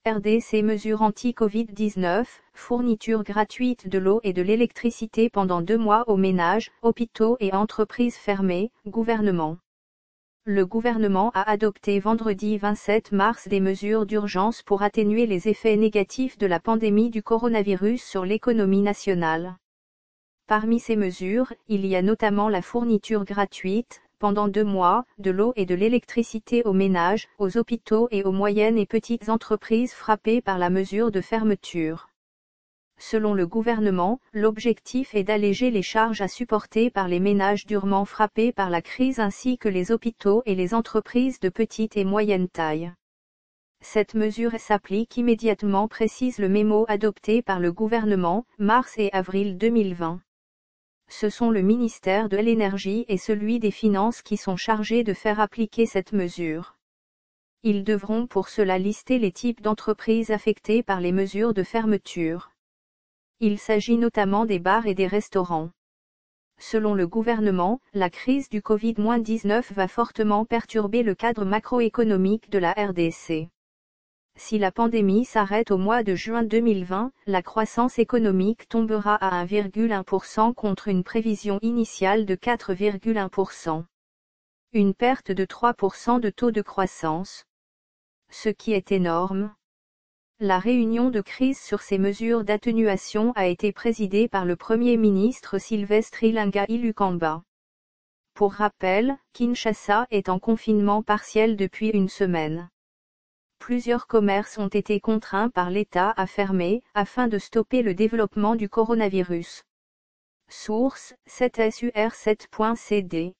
RDC mesures anti-Covid-19, fourniture gratuite de l'eau et de l'électricité pendant 2 mois aux ménages, hôpitaux et entreprises fermées, gouvernement. Le gouvernement a adopté vendredi 27 mars des mesures d'urgence pour atténuer les effets négatifs de la pandémie du coronavirus sur l'économie nationale. Parmi ces mesures, il y a notamment la fourniture gratuite, pendant 2 mois, de l'eau et de l'électricité aux ménages, aux hôpitaux et aux moyennes et petites entreprises frappées par la mesure de fermeture. Selon le gouvernement, l'objectif est d'alléger les charges à supporter par les ménages durement frappés par la crise ainsi que les hôpitaux et les entreprises de petite et moyenne taille. Cette mesure s'applique immédiatement, précise le mémo adopté par le gouvernement, mars et avril 2020. Ce sont le ministère de l'Énergie et celui des Finances qui sont chargés de faire appliquer cette mesure. Ils devront pour cela lister les types d'entreprises affectées par les mesures de fermeture. Il s'agit notamment des bars et des restaurants. Selon le gouvernement, la crise du Covid-19 va fortement perturber le cadre macroéconomique de la RDC. Si la pandémie s'arrête au mois de juin 2020, la croissance économique tombera à 1,1% contre une prévision initiale de 4,1%. Une perte de 3% de taux de croissance. Ce qui est énorme. La réunion de crise sur ces mesures d'atténuation a été présidée par le Premier ministre Sylvestre Ilunga Ilukamba. Pour rappel, Kinshasa est en confinement partiel depuis une semaine. Plusieurs commerces ont été contraints par l'État à fermer, afin de stopper le développement du coronavirus. Source, 7sur7.cd